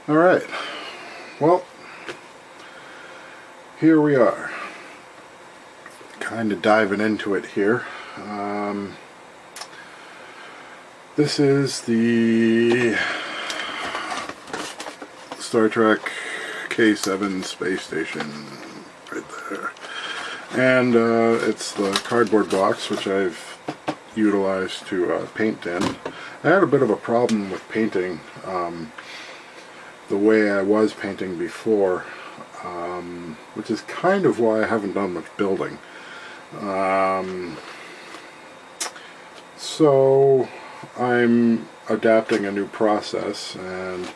Alright, well, here we are. Kind of diving into it here. This is the Star Trek K-7 space station right there. And it's the cardboard box, which I've utilized to paint in. I had a bit of a problem with painting the way I was painting before, which is kind of why I haven't done much building. So I'm adapting a new process and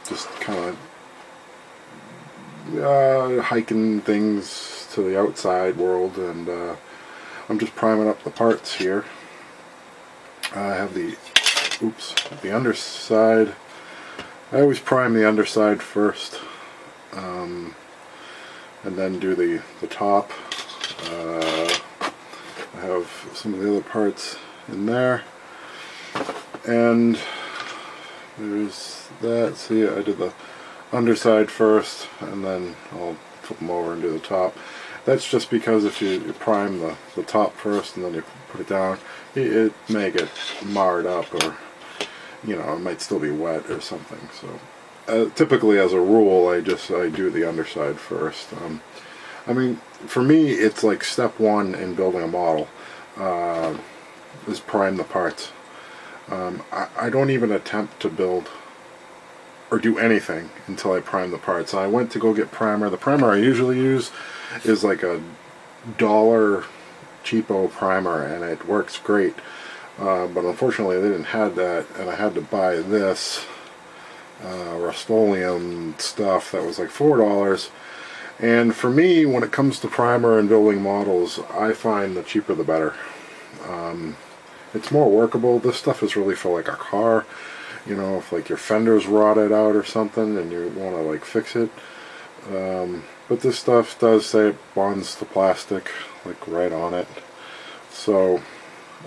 just kind of hiking things to the outside world, and I'm just priming up the parts here. I have the underside. I always prime the underside first, and then do the top. I have some of the other parts in there, and there's that. See, I did the underside first, and then I'll flip them over and do the top. That's just because if you prime the top first and then you put it down, it may get marred up, or it might still be wet or something. So typically, as a rule, I do the underside first. I mean, for me, it's like step one in building a model is prime the parts. I don't even attempt to build or do anything until I prime the parts. I went to go get primer. The primer I usually use is like a $1 cheapo primer, and it works great. But unfortunately, they didn't have that, and I had to buy this Rust-Oleum stuff that was like $4. And for me, when it comes to primer and building models, I find the cheaper the better. It's more workable. This stuff is really for like a car. If like your fender's rotted out or something and you want to like fix it. But this stuff does say it bonds to plastic, like right on it. So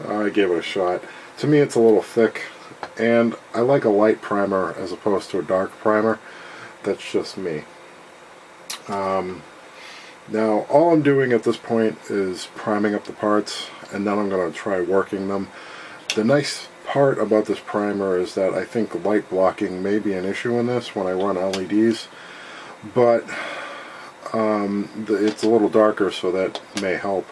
I gave it a shot. To me, it's a little thick, and I like a light primer as opposed to a dark primer. That's just me. Now all I'm doing at this point is priming up the parts, and then I'm going to try working them. The nice part about this primer is that I think light blocking may be an issue in this when I run LEDs, but it's a little darker, so that may help.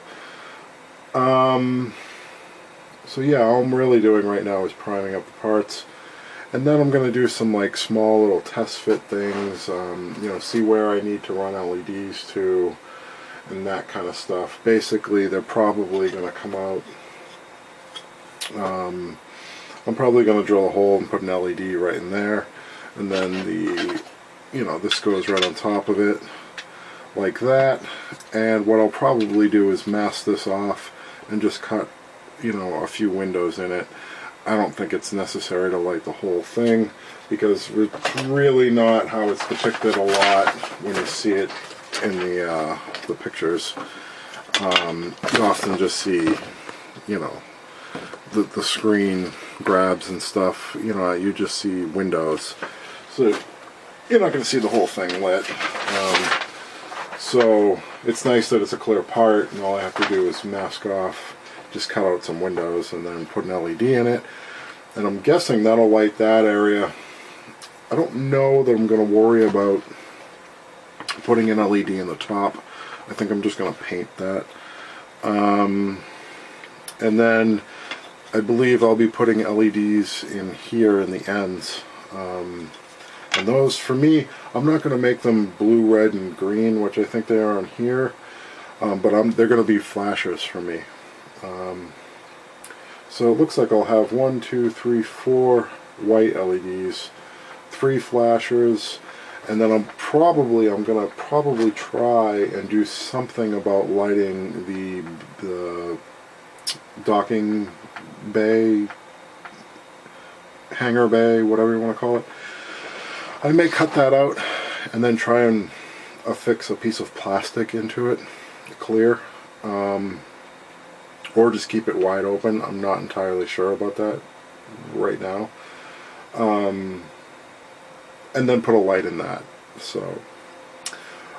So yeah, all I'm really doing right now is priming up the parts, and then I'm going to do some like small little test fit things, see where I need to run LEDs to, and that kind of stuff. Basically, they're probably going to come out, I'm probably going to drill a hole and put an LED right in there, and then this goes right on top of it, like that. And what I'll probably do is mask this off and just cut, a few windows in it. I don't think it's necessary to light the whole thing, because it's really not how it's depicted a lot when you see it in the pictures. You often just see, the screen grabs and stuff. You just see windows, so you're not going to see the whole thing lit. So it's nice that it's a clear part, and all I have to do is mask off, just cut out some windows, and then put an LED in it. And I'm guessing that'll light that area. I don't know that I'm going to worry about putting an LED in the top. I think I'm just going to paint that. And then I believe I'll be putting LEDs in here in the ends. And those, for me, I'm not going to make them blue, red, and green, which I think they are on here. But they're going to be flashers for me. So it looks like I'll have 1, 2, 3, 4 white LEDs, 3 flashers, and then I'm going to probably try and do something about lighting the docking bay, hangar bay, whatever you want to call it. I may cut that out and then try and affix a piece of plastic into it, clear, or just keep it wide open. I'm not entirely sure about that right now. and then put a light in that. So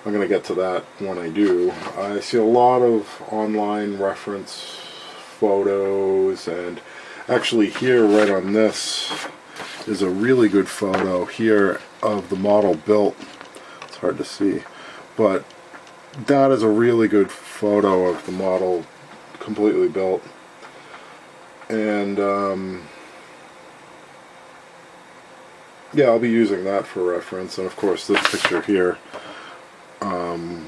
I'm going to get to that when I do. I see a lot of online reference photos, and actually here right on this is a really good photo here of the model built. It's hard to see, but that is a really good photo of the model completely built. And yeah, I'll be using that for reference. And of course this picture here,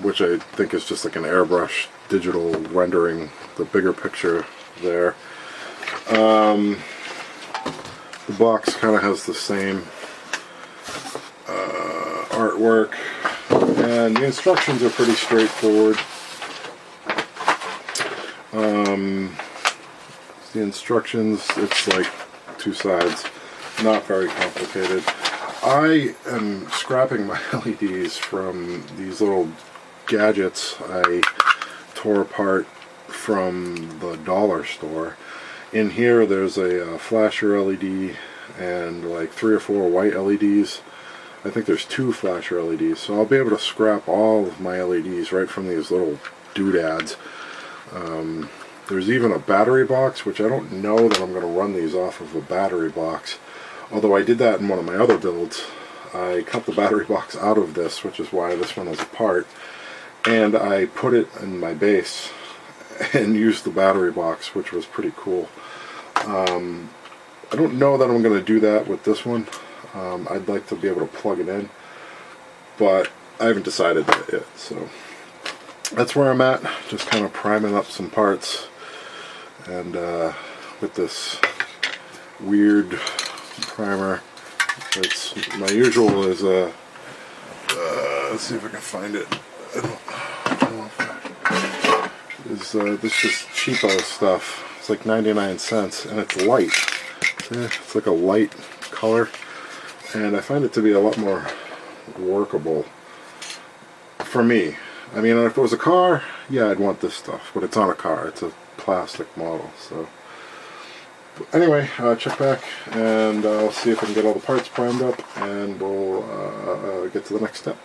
which I think is just like an airbrush digital rendering, the bigger picture there. The box kind of has the same artwork, and the instructions are pretty straightforward. The instructions, it's like two sides, not very complicated. I am scrapping my LEDs from these little gadgets I tore apart from the dollar store. In here there's a flasher LED and like 3 or 4 white LEDs. I think there's 2 flasher LEDs, so I'll be able to scrap all of my LEDs right from these little doodads. There's even a battery box, which I don't know that I'm going to run these off of a battery box. Although I did that in one of my other builds. I cut the battery box out of this, which is why this one is apart, and I put it in my base and used the battery box, which was pretty cool. I don't know that I'm going to do that with this one. I'd like to be able to plug it in, but I haven't decided that yet. So that's where I'm at, just kind of priming up some parts, and with this weird primer. It's my usual is let's see if I can find it. I don't know if this just cheapo stuff. It's like 99 cents, and it's light. It's like a light color, and I find it to be a lot more workable for me. I mean, if it was a car, yeah, I'd want this stuff, but it's not a car, it's a plastic model. So anyway, check back, and I'll see if I can get all the parts primed up, and we'll get to the next step.